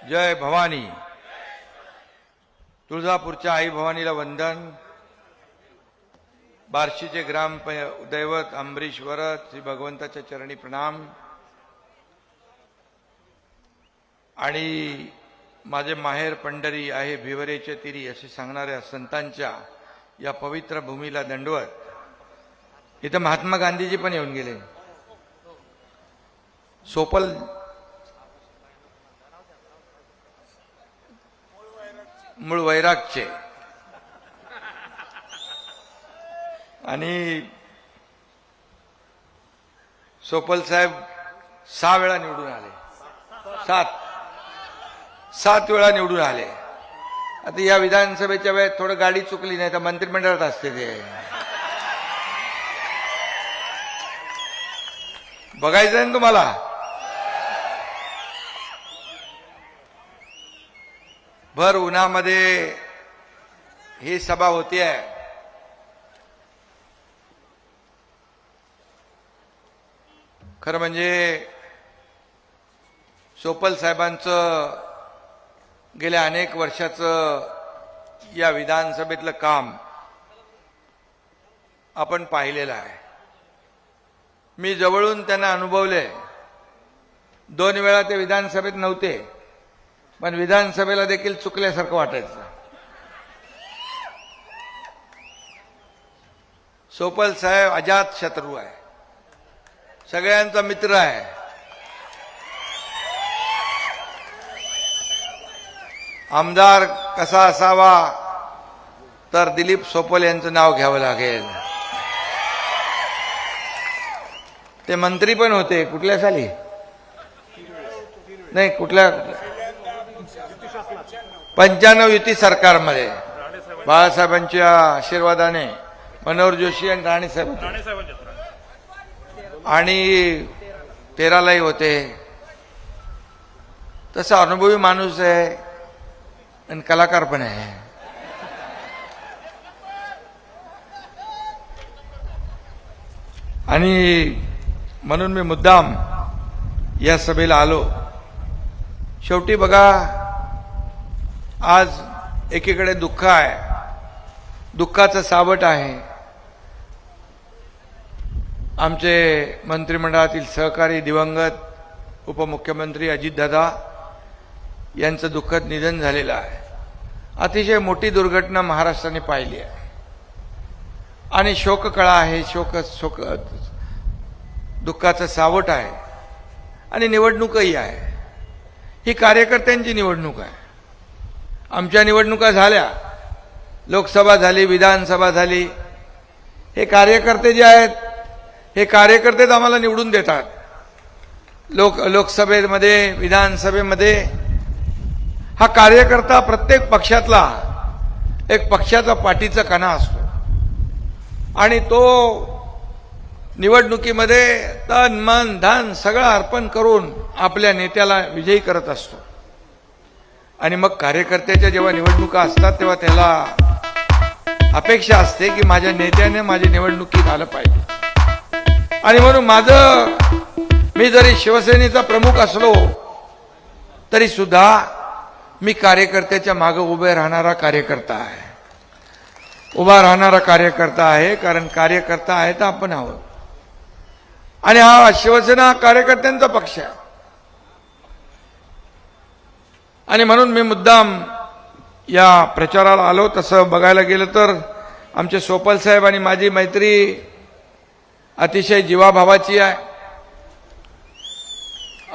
जय भवानी. तुळजापूरच्या आई भवानीला वंदन. बार्शीचे ग्राम दैवत अंबरीश्वर श्री भगवंताच्या चरणी प्रणाम. आणि माझे माहेर पंढरी आहे भिवरेचे तिरी असे सांगणाऱ्या संतांच्या या पवित्र भूमीला दंडवत. इथं महात्मा गांधीजी पण येऊन गेले. सोपल मूळ वैरागचे आणि सोपल साहेब 6 वेळा निवडून आले. 7 वेळा निवडून आले. आता या विधानसभेच्या वेळेत थोडं गाडी चुकली नाही तर मंत्रिमंडळात असते ते. बघायचं आहे ना तुम्हाला. भर उन्हामध्ये ही सभा होतीये. खरं म्हणजे सोपल साहेबांचं गेल्या अनेक वर्षाचं या विधानसभेतलं काम आपण पाहिलेलं आहे. मी जवळून त्यांना अनुभवले. 2 वेळा ते विधानसभेत नव्हते पण विधानसभेला देखील चुकल्यासारखं वाटायचं. सोपल साहेब अजात शत्रू आहे, सगळ्यांचा मित्र आहे. आमदार कसा असावा तर दिलीप सोपल यांचं नाव घ्यावं लागेल. ते मंत्री पण होते. कुठल्या साली नाही, कुठल्या 95 युती सरकारमध्ये बाळासाहेबांच्या आशीर्वादाने मनोहर जोशी आणि राणेसाहेब आणि 13लाही होते. तसा अनुभवी माणूस आहे आणि कलाकार पण आहे. आणि म्हणून मी मुद्दाम या सभेला आलो. शेवटी बघा, आज एकीकडे दुःख आहे, दुःखाचं सावट आहे. आमचे मंत्रिमंडळातील सहकारी दिवंगत उपमुख्यमंत्री अजितदादा यांचं दुःखद निधन झालेलं आहे. अतिशय मोठी दुर्घटना महाराष्ट्राने पाहिली आहे आणि शोककळा आहे, दुःखाचं सावट आहे आणि निवडणूकही आहे. ही कार्यकर्त्यांची निवडणूक आहे. आमच्या निवडणुका झाल्या, लोकसभा झाली, विधानसभा झाली. हे कार्यकर्ते जे आहेत, हे कार्यकर्तेच आम्हाला निवडून देतात. लोकसभेमध्ये, विधानसभेमध्ये हा कार्यकर्ता प्रत्येक पक्षातला एक पक्षाचा पाठीचा कणा असतो आणि तो निवडणुकीमध्ये तन मन धन सगळं अर्पण करून आपल्या नेत्याला विजयी करत असतो. आणि मग कार्यकर्त्याच्या जेव्हा निवडणुका असतात तेव्हा त्याला अपेक्षा असते की माझ्या नेत्याने माझ्या निवडणुकीत आलं पाहिजे. आणि म्हणून मी जरी शिवसेनेचा प्रमुख असलो तरी सुद्धा मी कार्यकर्त्याच्या मागे उभे राहणारा कार्यकर्ता आहे. कारण कार्यकर्ता आहे तर आपण आहोत. आणि हा शिवसेना कार्यकर्त्यांचा पक्ष आहे. आणि म्हणून मी मुद्दाम या प्रचाराला आलो. तसं बघायला गेलं तर आमचे सोपल साहेब आणि माझी मैत्री अतिशय जीवाभावाची आहे.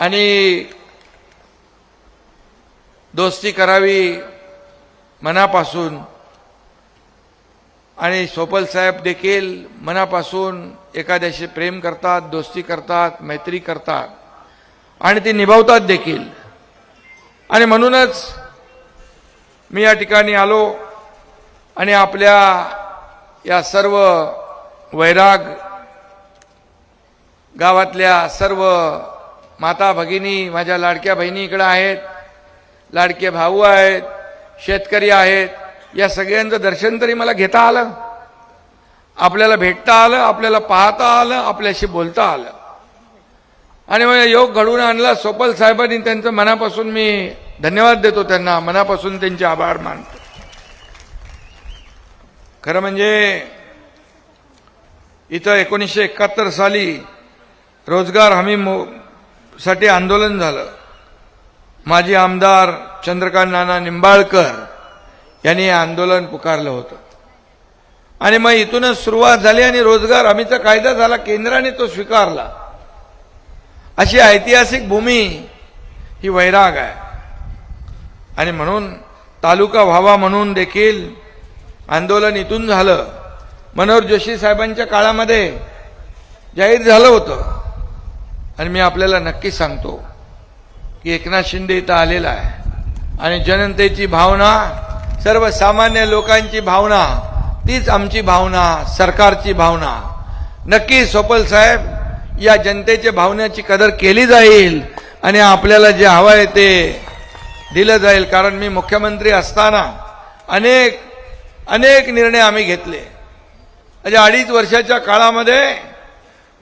आणि दोस्ती करावी मनापासून. आणि सोपल साहेब देखील मनापासून एखाद्याशी प्रेम करतात, दोस्ती करतात, मैत्री करतात आणि ती निभावतात देखील. आणि म्हणूनच मी या ठिकाणी आलो आणि आपल्या या सर्व वैराग गावातल्या सर्व माता भगिनी, माझ्या लाडक्या बहिणी इकडे आहेत, लाडके भाऊ आहेत, शेतकरी आहेत, या सगळ्यांचं दर्शन तरी मला घेता आलं, आपल्याला भेटता आलं, आपल्याला पाहता आलं, आपल्याशी बोलता आलं. आणि मग योग घडवून आणला सोपल साहेबांनी. त्यांचं मनापासून मी धन्यवाद देतो, त्यांना मनापासून त्यांचे आभार मानतो. खरं म्हणजे इथं 1971 साली रोजगार हमी साठी आंदोलन झालं. माजी आमदार चंद्रकांत नाना निंबाळकर यांनी हे आंदोलन पुकारलं होतं आणि मग इथूनच सुरुवात झाली आणि रोजगार हमीचा कायदा झाला, केंद्राने तो स्वीकारला. अशी ऐतिहासिक भूमी ही वैराग आहे आणि म्हणून तालुका व्हावा म्हणून देखील आंदोलन इथून झालं. मनोहर जोशी साहेबांच्या काळामध्ये जाहीर झालं होतं आणि मी आपल्याला नक्की सांगतो की एकनाथ शिंदे इथं आलेला आहे आणि जनतेची भावना, सर्वसामान्य लोकांची भावना, तीच आमची भावना, सरकारची भावना. नक्की सोपल साहेब या जनतेच्या भावनेची कदर केली जाईल आणि आपल्याला जे हवं आहे ते दिलं जाईल. कारण मी मुख्यमंत्री असताना अनेक निर्णय आम्ही घेतले. म्हणजे 2.5 वर्षाच्या काळामध्ये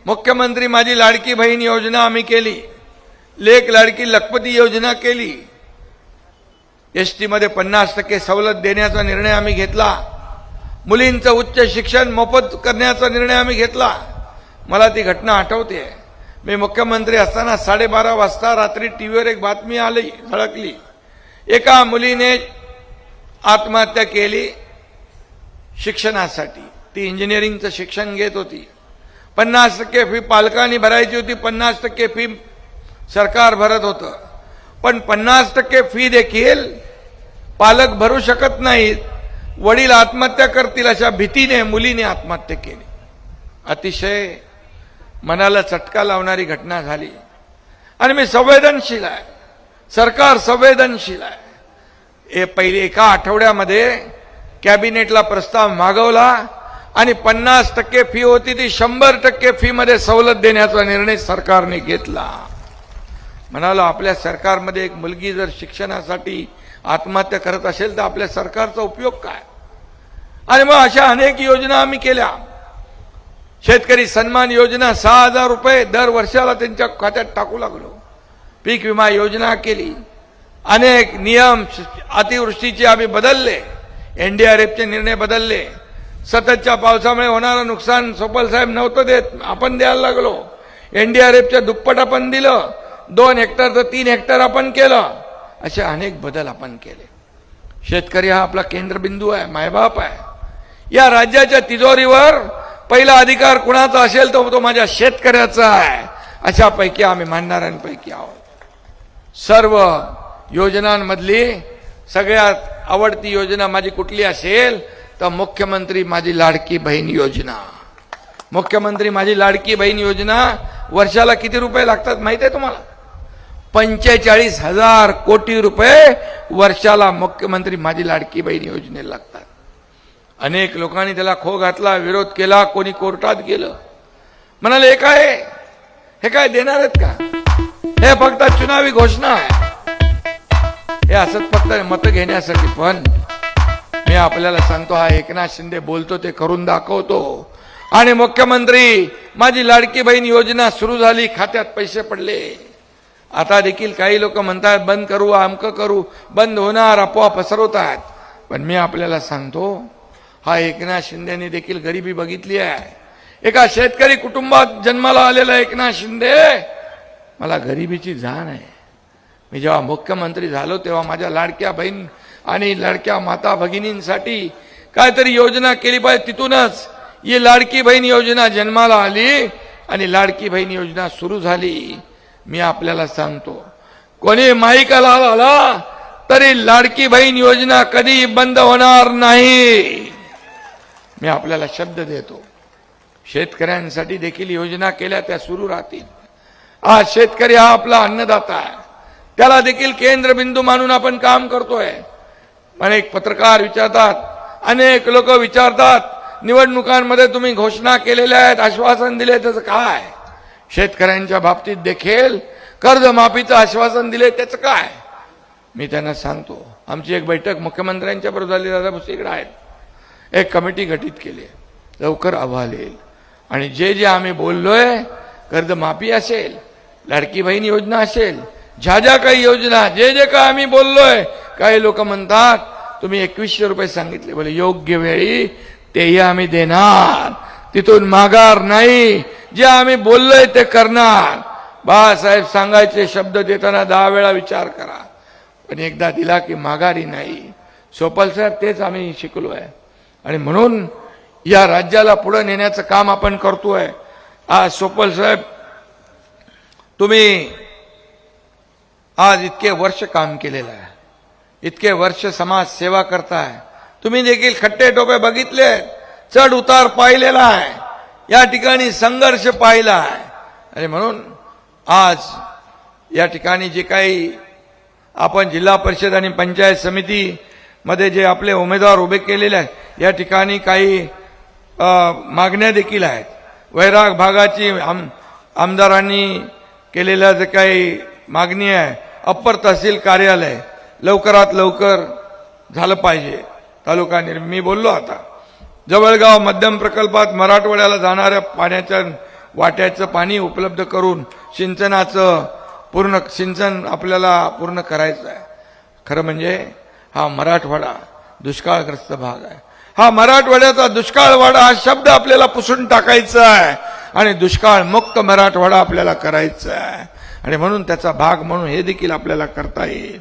मुख्यमंत्री माझी लाडकी बहीण योजना आम्ही केली, लेक लाडकी लखपती योजना केली, एसटी मध्ये 50% सवलत देण्याचा निर्णय आम्ही घेतला, मुलींचं उच्च शिक्षण मोफत करण्याचा निर्णय आम्ही घेतला. मला ती घटना आठवते. मी मुख्यमंत्री असताना 12:30 वाजता रात्री टीव्हीवर एक बातमी आली, झळकली. एका मुलीने आत्महत्या केली शिक्षणासाठी. ती इंजिनिअरिंगचं शिक्षण घेत होती. 50% फी पालकांनी भरायची होती, 50% फी सरकार भरत होतं. पण 50% फी देखील पालक भरू शकत नाहीत, वडील आत्महत्या करतील अशा भीतीने मुलीने आत्महत्या केली. अतिशय मनाला चटका लावणारी घटना झाली आणि मी संवेदनशील आहे, सरकार संवेदनशील आहे. पहिले एका आठवड्यामध्ये कॅबिनेटला प्रस्ताव मागवला आणि 50% फी होती ती 100% फी मध्ये सवलत देण्याचा निर्णय सरकारने घेतला. म्हणालो आपल्या सरकारमध्ये एक मुलगी जर शिक्षणासाठी आत्महत्या करत असेल तर आपल्या सरकारचा उपयोग काय. आणि मग अशा अनेक योजना आम्ही केल्या. शेतकरी सन्मान योजना 6,000 रुपये दर वर्षाला त्यांच्या खात्यात टाकू लागलो. पीक विमा योजना केली. अनेक नियम अतिवृष्टीचे आम्ही बदलले, एनडीआरएफचे निर्णय बदलले. सततच्या पावसामुळे होणारं नुकसान सोपल साहेब नव्हतं देत, आपण द्यायला लागलो. एनडीआरएफच्या दुप्पट आपण दिलं, 2 हेक्टर तर 3 हेक्टर आपण केलं. असे अनेक बदल आपण केले. शेतकरी हा आपला केंद्रबिंदू आहे, मायबाप आहे. या राज्याच्या तिजोरीवर पहिला अधिकार कुणाचा असेल तो माझ्या शेतकऱ्याचा आहे. अशापैकी आम्ही मानणाऱ्यांपैकी आहोत. सर्व योजनांमधली सगळ्यात आवडती योजना माझी कुठली असेल तर मुख्यमंत्री माझी लाडकी बहीण योजना. मुख्यमंत्री माझी लाडकी बहीण योजना वर्षाला किती रुपये लागतात माहिती आहे तुम्हाला? 45,000 कोटी रुपये वर्षाला मुख्यमंत्री माझी लाडकी बहीण योजनेला लागतात. अनेक लोकांनी त्याला खो घातला, विरोध केला, कोणी कोर्टात गेलं. म्हणाले हे काय देणार आहेत का? हे फक्त चुनावी घोषणा आहे, हे असंच फक्त मत घेण्यासाठी. पण मी आपल्याला सांगतो, हा एकनाथ शिंदे बोलतो ते करून दाखवतो. आणि मुख्यमंत्री माझी लाडकी बहीण योजना सुरू झाली, खात्यात पैसे पडले. आता देखील काही लोक म्हणतात बंद करू, अमकं करू, बंद होणार, अफवा पसरवतात. पण मी आपल्याला सांगतो, हा एकनाथ शिंदेने देखील गरिबी बघितली आहे. एका शेतकरी कुटुंबात जन्माला आलेला एकनाथ शिंदे, मला गरिबीची जाण आहे. मी जेव्हा मुख्यमंत्री झालो तेव्हा माझ्या लाडक्या बहीण आणि लाडक्या माता भगिनींसाठी काहीतरी योजना केली पाहिजे. तिथूनच ही लाडकी बहीण योजना जन्माला आली आणि लाडकी बहीण योजना सुरू झाली. मी आपल्याला सांगतो, कोणी माईकाला आला तरी लाडकी बहीण योजना कधी बंद होणार नाही. मी आपल्याला शब्द देतो. शेतकऱ्यांसाठी देखील योजना केल्या त्या सुरू राहतील. आज शेतकरी हा आपला अन्नदाता आहे, त्याला देखील केंद्रबिंदू मानून आपण काम करतोय. अनेक पत्रकार विचारतात, अनेक लोक विचारतात, निवडणुकांमध्ये तुम्ही घोषणा केलेल्या आहेत, आश्वासन दिले, त्याचं काय? शेतकऱ्यांच्या बाबतीत देखील कर्जमाफीचं आश्वासन दिले, त्याचं काय? मी त्यांना सांगतो, आमची एक बैठक मुख्यमंत्र्यांच्या बरोबर झाली, दादा भुसेकडे आहेत, एक कमिटी गठीत केली, लवकर अहवाल येईल. आणि जे जे आम्ही बोललोय, कर्जमाफी असेल, लाडकी बहीण योजना असेल, ज्या ज्या काही योजना जे जे काय आम्ही बोललोय, काही लोक म्हणतात तुम्ही 2100 रुपये सांगितले, बोले योग्य वेळी तेही आम्ही देणार, तिथून माघार नाही, जे आम्ही बोललोय ते करणार. बाळासाहेब सांगायचे शब्द देताना 10 वेळा विचार करा, पण एकदा दिला की माघारी नाही. सोपल साहेब तेच आम्ही शिकलोय आणि म्हणून या राज्याला पुढे नेण्याचं काम आपण करतोय. आज सोपल साहेब तुम्ही आज इतके वर्ष काम केलेलं आहे, इतके वर्ष समाज सेवा करताय, तुम्ही देखील खट्टे टोपे बघितले, चढ उतार पाहिलेला आहे, या ठिकाणी संघर्ष पाहिला आहे आणि म्हणून आज या ठिकाणी जे काही आपण जिल्हा परिषद आणि पंचायत समिती मध्ये जे आपले उमेदवार उभे केलेले आहेत, या ठिकाणी काही मागण्या देखील आहेत. वैराग भागाची आमदारांनी केलेल्या जे काही मागणी आहे, अप्पर तहसील कार्यालय लवकरात लवकर झालं पाहिजे. तालुका मी बोललो आता जवळगाव मध्यम प्रकल्पात मराठवाड्याला जाणाऱ्या पाण्याच्या वाट्याचं पाणी उपलब्ध करून सिंचनाचं पूर्ण सिंचन आपल्याला पूर्ण करायचं आहे. खरं म्हणजे हा मराठवाडा दुष्काळग्रस्त भाग आहे. हा मराठवाड्याचा दुष्काळवाडा हा शब्द आपल्याला पुसून टाकायचा आहे आणि दुष्काळ मुक्त मराठवाडा आपल्याला करायचा आहे आणि म्हणून त्याचा भाग म्हणून हे देखील आपल्याला करता येईल.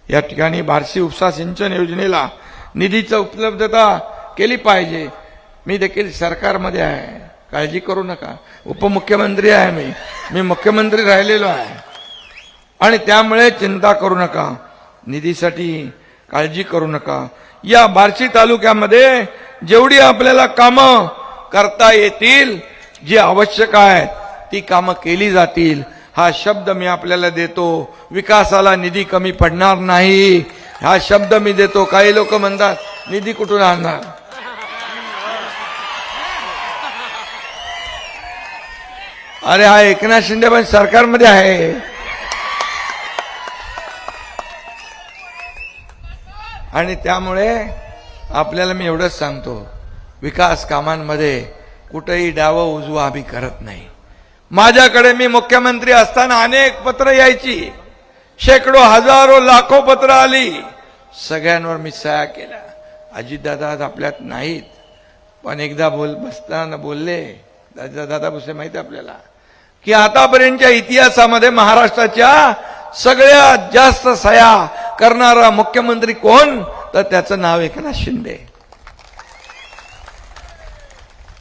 या ठिकाणी बार्शी उपसा सिंचन योजनेला निधीची उपलब्धता केली पाहिजे. मी देखील सरकारमध्ये आहे, काळजी करू नका. उपमुख्यमंत्री आहे मी मुख्यमंत्री राहिलेलो आहे आणि त्यामुळे चिंता करू नका, निधीसाठी काळजी करू नका. या बार्शी तालुक्यामध्ये जेवढी आपल्याला कामं करता येतील, जी आवश्यक आहेत ती कामं केली जातील, हा शब्द मी आपल्याला देतो. विकासाला निधी कमी पडणार नाही, हा शब्द मी देतो. काही लोक म्हणतात निधी कुठून आणणार, अरे हा एकनाथ शिंदे पण सरकारमध्ये आहे. आणि त्यामुळे आपल्याला मी एवढंच सांगतो, विकास कामांमध्ये कुठेही डावं उजवं आम्ही करत नाही. माझ्याकडे मी मुख्यमंत्री असताना अनेक पत्र यायची, शेकडो हजारो लाखो पत्र आली, सगळ्यांवर मी सह्या केल्या. अजितदादा आज आपल्यात नाहीत, पण एकदा बसताना बोलले, दादा भुसे माहिती आपल्याला, की आतापर्यंतच्या इतिहासामध्ये महाराष्ट्राच्या सगळ्यात जास्त सह्या करणारा मुख्यमंत्री कोण, तर त्याचं नाव एकनाथ शिंदे.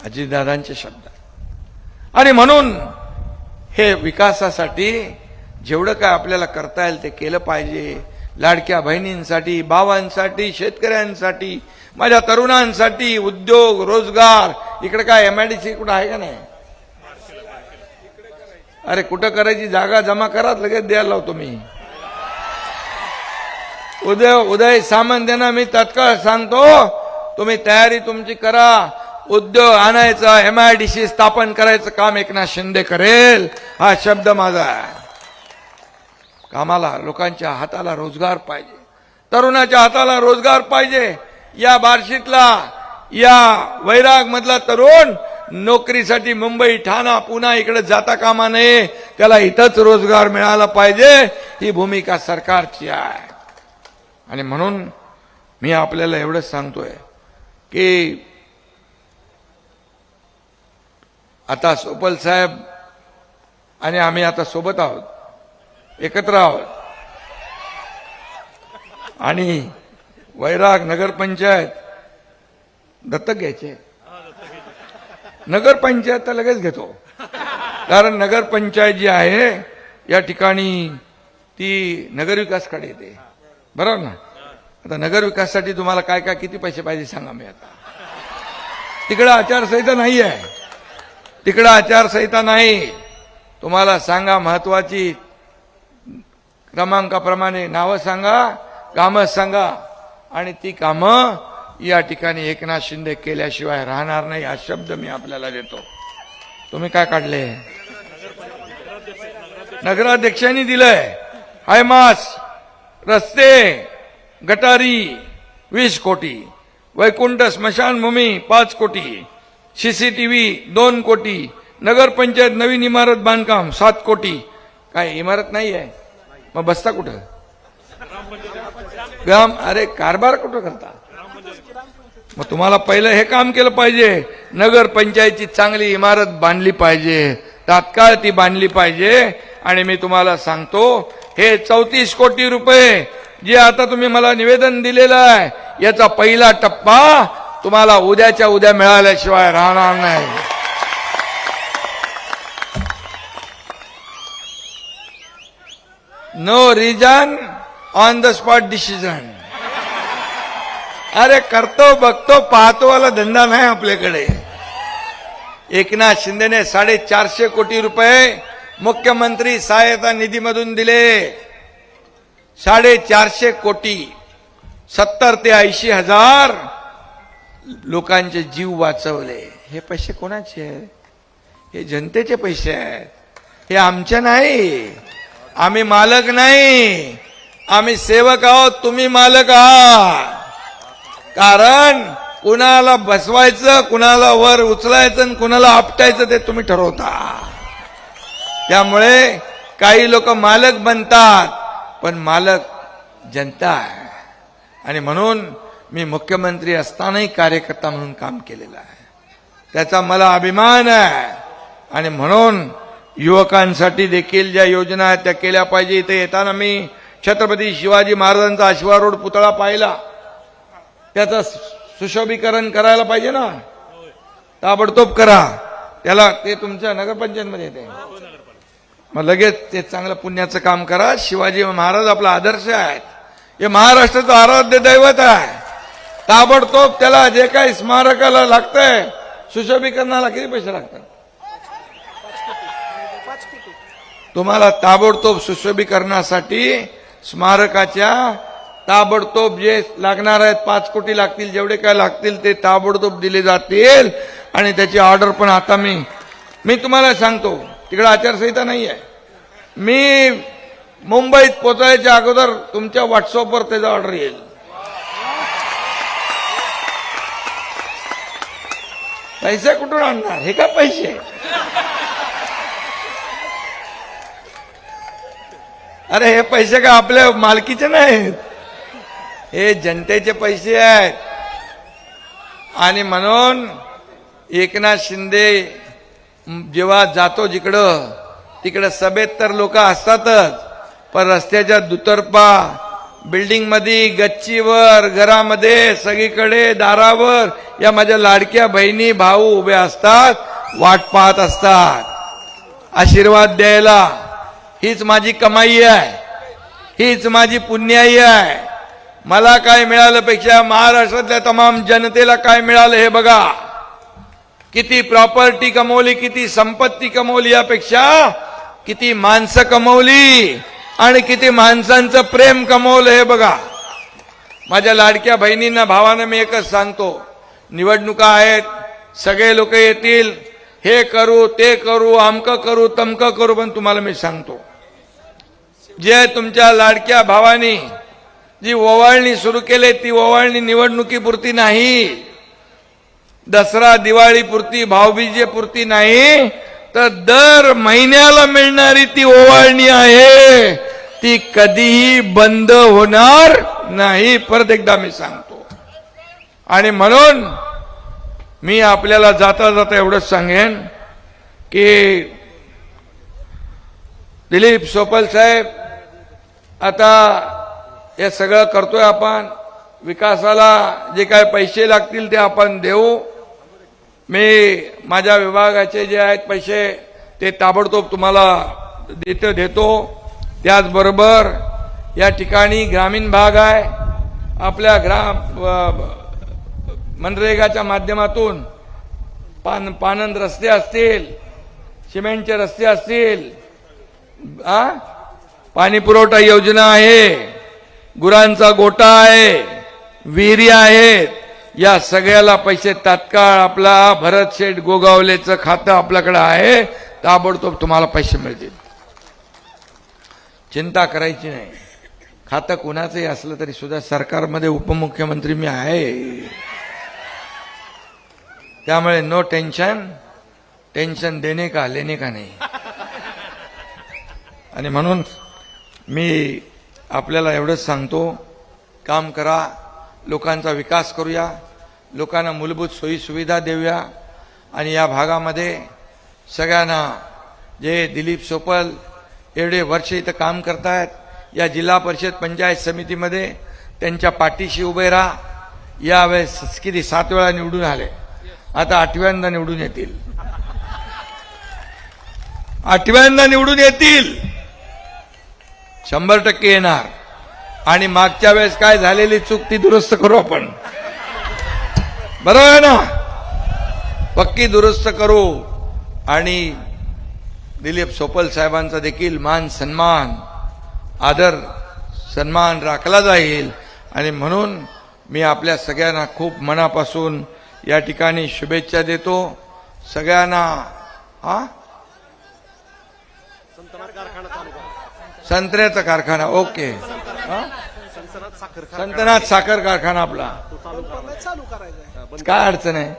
अजितदादांचे शब्द. आणि म्हणून हे विकासासाठी जेवढं काय आपल्याला करता येईल ते केलं पाहिजे. लाडक्या बहिणींसाठी, भावांसाठी, शेतकऱ्यांसाठी, माझ्या तरुणांसाठी उद्योग रोजगार. इकडे काय MIDC कुठं आहे का नाही? अरे कुठं करायची जागा जमा करा, लगेच द्यायला लावतो मी. उदय सामंत यांना मी तत्काळ सांगतो, तुम्ही तयारी तुमची करा, उद्योग आणायचा, MIDC स्थापन करायचं काम एकनाथ शिंदे करेल, हा शब्द माझा आहे. कामाला लोकांच्या हाताला रोजगार पाहिजे, तरुणाच्या हाताला रोजगार पाहिजे. या बार्शीतला, या वैराग मधला तरुण नोकरीसाठी मुंबई, ठाणा, पुणे इकडे जाता कामा नये, त्याला इथंच रोजगार मिळाला पाहिजे. ही भूमिका सरकारची आहे. आणि म्हणून मी आपल्याला एवढंच सांगतोय की आता सोपल साहेब आणि आम्ही आता सोबत आहोत, एकत्र आहोत. आणि वैराग नगरपंचायत दत्तक घ्यायचे, नगरपंचायत तर लगेच घेतो, कारण नगरपंचायत जी आहे या ठिकाणी ती नगरविकासकडे येते, बरोबर ना. आता नगरविकासासाठी तुम्हाला काय काय किती पैसे पाहिजे सांगा. मी आता तिकडे आचारसंहिता नाही आहे, तिकडे आचारसंहिता नाही. तुम्हाला सांगा, महत्वाची क्रमांकाप्रमाणे नावं सांगा, कामं सांगा, आणि ती कामं या ठिकाणी एकनाथ शिंदे केल्याशिवाय राहणार नाही, हा शब्द मी आपल्याला देतो. तुम्ही काय काढले? नगराध्यक्षांनी दिलंय. हायमास, रस्ते, गटारी 20 कोटी, वैकुंठ स्मशानभूमी 5 कोटी, CCTV 2 कोटी, नगरपंचायत नवीन इमारत बांधकाम 7 कोटी. काय इमारत नाही आहे? मग बसता कुठं? ग्राम अरे कारभार कुठं करता? मग तुम्हाला पहिलं हे काम केलं पाहिजे. नगर पंचायतची चांगली इमारत बांधली पाहिजे, तात्काळ ती बांधली पाहिजे. आणि मी तुम्हाला सांगतो, हे 34 कोटी रुपये जे आता तुम्ही मला निवेदन दिलेलं आहे, याचा पहिला टप्पा तुम्हाला उद्याच्या उद्या मिळाल्याशिवाय राहणार नाही. No reason on the spot decision. अरे करतो बघतो पाहतो वाला धंदा नाही आपल्याकडे. एकनाथ शिंदेने 450 कोटी रुपये मुख्यमंत्री सहायता निधीमधून दिले. 450 कोटी, 70 ते 80 हजार लोकांचे जीव वाचवले. हे पैसे कोणाचे आहेत? हे जनतेचे पैसे आहेत, हे आमचे नाही. आम्ही मालक नाही, आम्ही सेवक आहोत, तुम्ही मालक आहात. कारण कुणाला बसवायचं, कुणाला वर उचलायचं आणि कुणाला आपटायचं ते तुम्ही ठरवता. त्यामुळे काही लोक मालक बनतात, पण मालक जनता आहे. आणि म्हणून मी मुख्यमंत्री असतानाही कार्यकर्ता म्हणून काम केलेलं आहे, त्याचा मला अभिमान आहे. आणि म्हणून युवकांसाठी देखील ज्या योजना आहेत त्या केल्या पाहिजे. इथे येताना मी छत्रपती शिवाजी महाराजांचा आशिवा रोड पुतळा पाहिला, त्याचं सुशोभीकरण करायला पाहिजे ना, ताबडतोब करा. त्याला ते तुमच्या नगरपंचायतमध्ये येते, मग लगेच ते चांगलं पुण्याचं काम करा. शिवाजी महाराज आपला आदर्श आहेत, हे महाराष्ट्राचं आराध्य दैवत आहे. ताबडतोब त्याला जे काही स्मारकाला लागतंय सुशोभीकरणाला किती पैसे लागतात? तुम्हाला ताबडतोब सुशोभीकरणासाठी स्मारकाच्या ताबडतोब जे लागणार आहेत 5 कोटी लागतील, जेवढे काय लागतील ते ताबडतोब दिले जातील. आणि त्याची ऑर्डर पण आता मी तुम्हाला सांगतो, तिकडे आचारसंहिता नाही आहे. मी मुंबईत पोहोचायच्या अगोदर तुमच्या व्हॉट्सअपवर त्याचा ऑर्डर येईल. पैसे कुठून आणणार? हे का पैसे? अरे हे पैसे का आपल्या मालकीचे नाहीत, हे जनतेचे पैसे आहेत. आणि म्हणून एकनाथ शिंदे जेव्हा जातो जिकडं तिकडं सभेत तर लोक असतातच, पण रस्त्याच्या दुतर्फा, बिल्डिंग मध्ये, गच्चीवर, घरामध्ये, सगळीकडे दारावर या माझ्या लाडक्या बहिणी भाऊ उभे असतात, वाट पाहत असतात आशीर्वाद द्यायला. हीच माझी कमाई आहे, हीच माझी पुण्याई आहे. मला काय मिळालं पेक्षा महाराष्ट्रातल्या तमाम जनतेला काय मिळालं हे बघा. किती प्रॉपर्टी कमवली, किती संपत्ती कमवली, यापेक्षा किती माणसं कमवली आणि किती माणसांचं प्रेम कमवलं हे बघा. माझ्या लाडक्या बहिणींना, भावांना मी एकच सांगतो, निवडणुका आहेत, सगळे लोक येतील, हे करू ते करू, अमकं करू तमकं करू, पण तुम्हाला मी सांगतो, जे तुमच्या लाडक्या भावानी जी ओवाळणी सुरू केली ती ओवाळणी निवडणुकीपुरती नाही, दसरा दिवाळीपुरती, भाऊबीजेपुरती नाही, तर दर महिन्याला मिळणारी ती ओवाळणी आहे, ती कधीही बंद होणार नाही. परत एकदा मी सांगतो. आणि म्हणून मी आपल्याला जाता जाता एवढंच सांगेन की दिलीप सोपल साहेब, आता हे सगळं करतोय आपण, विकासाला जे काय पैसे लागतील ते आपण देऊ. मी माझ्या विभागाचे जे आहेत पैसे ते ताबडतोब तुम्हाला देतो. त्याचबरोबर या ठिकाणी ग्रामीण भाग आहे, आपल्या मनरेगाच्या माध्यमातून पानंद रस्ते असतील, सिमेंटचे रस्ते असतील, पाणी पुरवठा योजना आहे, गुरांचा गोटा आहे, विहिरी आहेत, या सगळ्याला पैसे तात्काळ आपला भरत शेठ गोगावलेचं खातं आपल्याकडे आहे, ताबडतोब तुम्हाला पैसे मिळतील. चिंता करायची नाही. खातं कुणाचंही असलं तरी सुद्धा सरकारमध्ये उपमुख्यमंत्री मी आहे, त्यामुळे नो टेन्शन, टेन्शन देणे का लेणे का नाही. आणि म्हणून मी आपल्याला एवढंच सांगतो, काम करा, लोकांचा विकास करूया, लोकांना मूलभूत सोयी सुविधा देऊया आणि या भागामध्ये सगळ्यांना जे दिलीप सोपल एवढे वर्ष इथं काम करतायत या जिल्हा परिषद पंचायत समितीमध्ये त्यांच्या पाठीशी उभे राहा. यावेळेस किती 7 वेळा निवडून आले, आता 8व्यांदा निवडून येतील, 8व्यांदा निवडून येतील, 100% येणार. आणि मागच्या वेळेस काय झालेली चूक ती दुरुस्त करू आपण, बरोबर आहे ना, पक्की दुरुस्त करू. आणि दिलीप सोपल साहेबांचा देखील मान सन्मान आदर सन्मान राखला जाईल. आणि म्हणून मी आपल्या सगळ्यांना खूप मनापासून या ठिकाणी शुभेच्छा देतो सगळ्यांना. संत्र्याचा कारखाना, ओके, संतनाथ साखर कारखाना आपला काय अडचण आहे,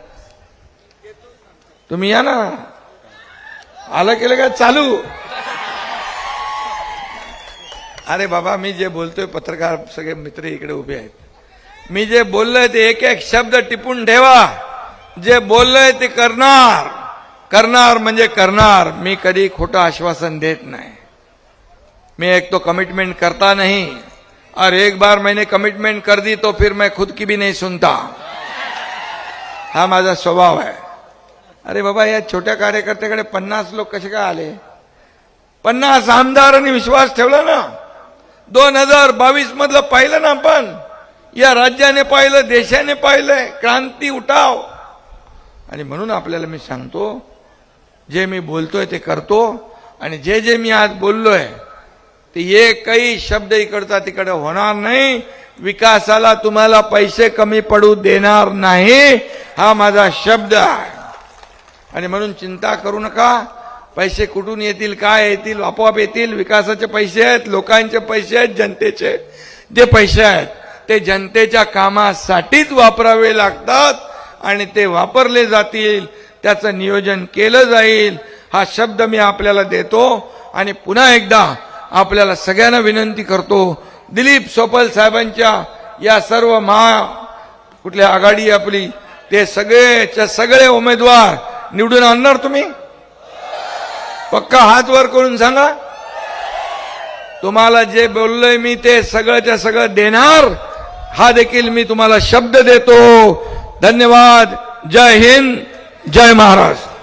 तुम्ही या ना, आलं केलं का चालू. अरे बाबा, मी जे बोलतोय, पत्रकार सगळे मित्र इकडे उभे आहेत, मी जे बोललोय ते एक एक शब्द टिपून ठेवा. जे बोललोय ते करणार, करणार म्हणजे करणार. मी कधी खोटं आश्वासन देत नाही. मैं एक तो कमिटमेंट करता नहीं और एक बार मैंने कमिटमेंट कर दी तो फिर मैं खुद की भी नहीं सुनता. हा माझा स्वभाव आहे. अरे बाबा, या छोट्या कार्यकर्त्याकडे 50 लोक कसे काय आले? 50 आमदारांनी विश्वास ठेवला ना. 2022 मधलं पाहिलं ना आपण, या राज्याने पाहिलं, देशाने पाहिलंय, क्रांती उठाव. आणि म्हणून आपल्याला मी सांगतो, जे मी बोलतोय ते करतो. आणि जे जे मी आज बोललोय ते एकही शब्द इकडचा तिकडे होणार नाही. विकासाला तुम्हाला पैसे कमी पडू देणार नाही, हा माझा शब्द आहे. आणि म्हणून चिंता करू नका. पैसे कुठून येतील, काय येतील, आपोआप येतील. विकासाचे पैसे आहेत, लोकांचे पैसे आहेत, जनतेचे जे पैसे आहेत ते जनतेच्या कामासाठीच वापरावे लागतात आणि ते वापरले जातील, त्याचं नियोजन केलं जाईल, हा शब्द मी आपल्याला देतो. आणि पुन्हा एकदा आपल्याला सगळ्यांना विनंती करतो, दिलीप सोपल साहेबांच्या या सर्व कुठली आघाडी आपली, ते सगळे उमेदवार निवडून आणणार तुम्ही? पक्का हात वर करून सांगा. तुम्हाला जे बोललोय मी ते सगळंच्या सगळं देणार, हा देखील मी तुम्हाला शब्द देतो. धन्यवाद. जय हिंद, जय महाराष्ट्र.